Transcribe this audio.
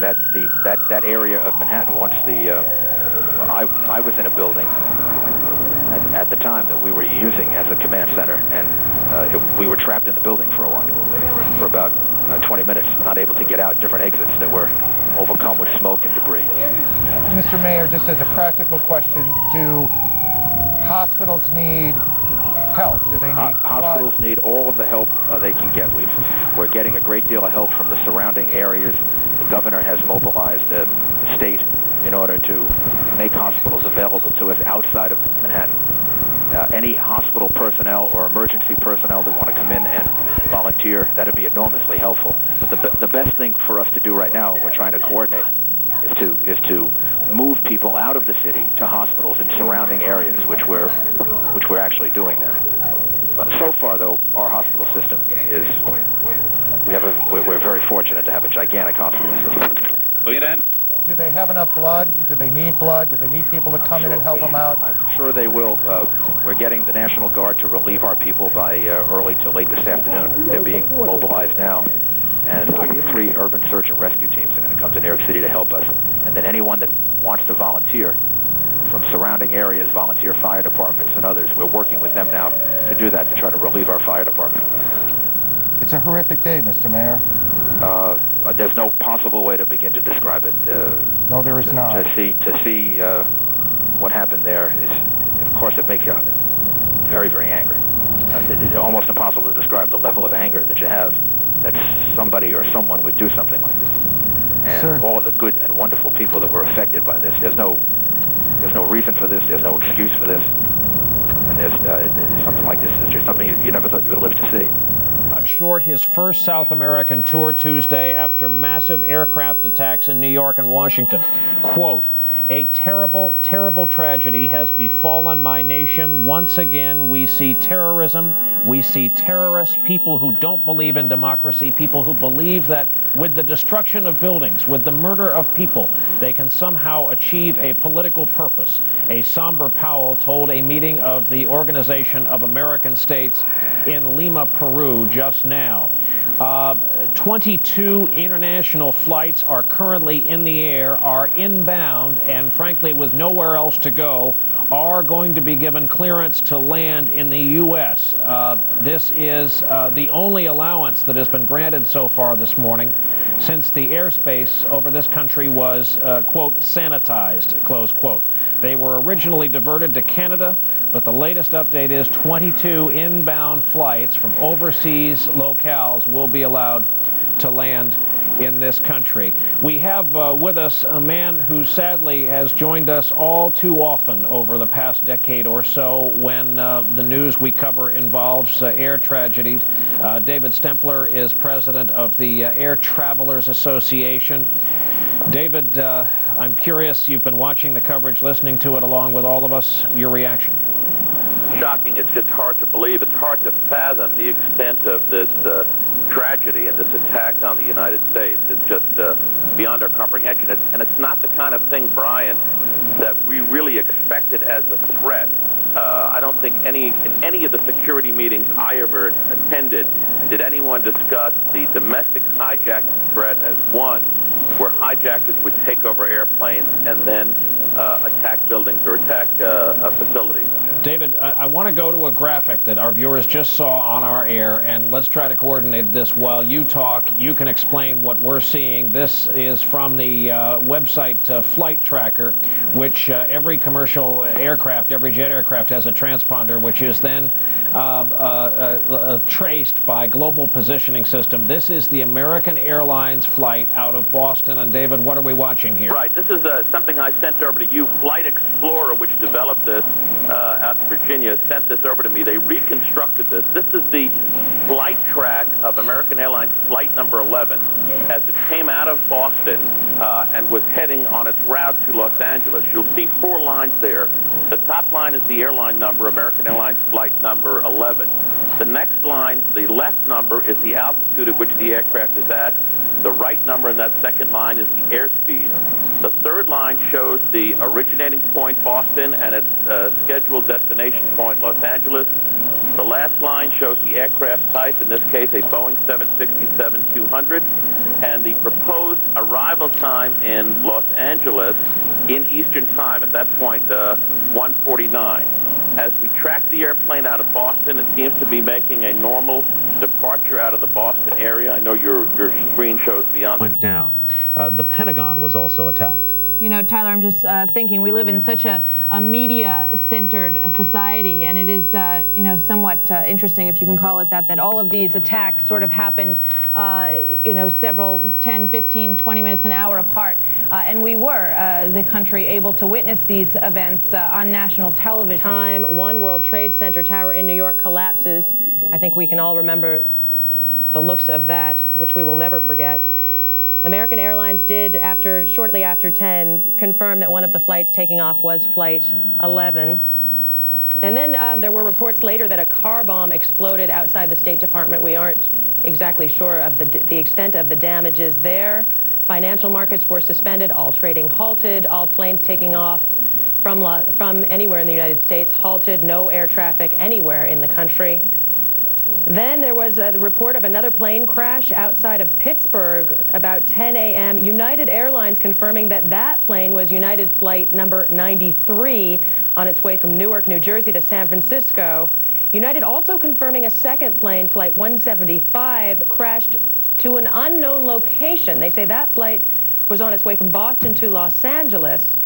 I mean, that area of Manhattan, once I was in a building at the time that we were using as a command center, and we were trapped in the building for a while, for about 20 minutes, not able to get out, different exits that were overcome with smoke and debris. Mr. Mayor, just as a practical question, do hospitals need help? Do they need hospitals need all of the help they can get. We're getting a great deal of help from the surrounding areas. The governor has mobilized the state in order to make hospitals available to us outside of Manhattan. Any hospital personnel or emergency personnel that want to come in and volunteer, that'd be enormously helpful. But the best thing for us to do right now, we're trying to coordinate, is to move people out of the city to hospitals in surrounding areas, which we're actually doing now. So far, though, our hospital system is, we're very fortunate to have a gigantic hospital system. Lieutenant? Do they have enough blood? Do they need blood? Do they need people to come in and help them out? I'm sure they will. We're getting the National Guard to relieve our people by early to late this afternoon. They're being mobilized now. And 3 urban search and rescue teams are going to come to New York City to help us. And then anyone that wants to volunteer from surrounding areas, volunteer fire departments and others, we're working with them now to do that, to try to relieve our fire department. It's a horrific day, Mr. Mayor. There's no possible way to begin to describe it. No, there is not. To see what happened there is, of course, it makes you very, very angry. It's almost impossible to describe the level of anger that you have that somebody or someone would do something like this. And Sir, all of the good and wonderful people that were affected by this. There's no reason for this. There's no excuse for this. And there's something like this. It's just something you never thought you would live to see. Cut short his first South American tour Tuesday after massive aircraft attacks in New York and Washington. Quote, "A terrible, terrible tragedy has befallen my nation. Once again, we see terrorism. We see terrorists, people who don't believe in democracy, people who believe that with the destruction of buildings, with the murder of people, they can somehow achieve a political purpose," a somber Powell told a meeting of the Organization of American States in Lima, Peru just now. 22 international flights are currently in the air, are inbound, and frankly, with nowhere else to go, are going to be given clearance to land in the U.S. This is the only allowance that has been granted so far this morning since the airspace over this country was, quote, sanitized, close quote. They were originally diverted to Canada, but the latest update is 22 inbound flights from overseas locales will be allowed to land in this country. We have with us a man who sadly has joined us all too often over the past decade or so when the news we cover involves air tragedies. David Stempler is president of the Air Travelers Association. David, I'm curious, you've been watching the coverage, listening to it along with all of us. Your reaction? Shocking. It's just hard to believe. It's hard to fathom the extent of this tragedy and this attack on the United States. It's just beyond our comprehension. And it's not the kind of thing, Brian, that we really expected as a threat. I don't think in any of the security meetings I ever attended did anyone discuss the domestic hijacking threat as one where hijackers would take over airplanes and then attack buildings or attack facilities. David, I want to go to a graphic that our viewers just saw on our air, and let's try to coordinate this while you talk. You can explain what we're seeing. This is from the website Flight Tracker, which every commercial aircraft, every jet aircraft has a transponder, which is then traced by Global Positioning System. This is the American Airlines flight out of Boston. And David, what are we watching here? Right. This is something I sent over to you. Flight Explorer, which developed this out in Virginia, sent this over to me. They reconstructed this. This is the flight track of American Airlines flight number 11 as it came out of Boston and was heading on its route to Los Angeles. You'll see 4 lines there. The top line is the airline number, American Airlines flight number 11. The next line, the left number, is the altitude at which the aircraft is at. The right number in that second line is the airspeed. The third line shows the originating point, Boston, and its scheduled destination point, Los Angeles. The last line shows the aircraft type, in this case a Boeing 767-200. and the proposed arrival time in Los Angeles in Eastern Time, at that point, 1:49. As we track the airplane out of Boston, it seems to be making a normal departure out of the Boston area. I know your screen shows beyond. Went down. The Pentagon was also attacked. You know, Tyler, I'm just thinking we live in such a media-centered society, and it is, you know, somewhat interesting, if you can call it that, that all of these attacks sort of happened, you know, several 10, 15, 20 minutes, an hour apart. And we were, the country, able to witness these events on national television. Time, One World Trade Center tower in New York collapses. I think we can all remember the looks of that, which we will never forget. American Airlines did, shortly after 10, confirm that one of the flights taking off was Flight 11. And then there were reports later that a car bomb exploded outside the State Department. We aren't exactly sure of the extent of the damages there. Financial markets were suspended, all trading halted, all planes taking off from anywhere in the United States halted, no air traffic anywhere in the country. Then there was the report of another plane crash outside of Pittsburgh about 10 a.m. United Airlines confirming that that plane was United Flight number 93 on its way from Newark, New Jersey to San Francisco. United also confirming a second plane, Flight 175, crashed to an unknown location. They say that flight was on its way from Boston to Los Angeles.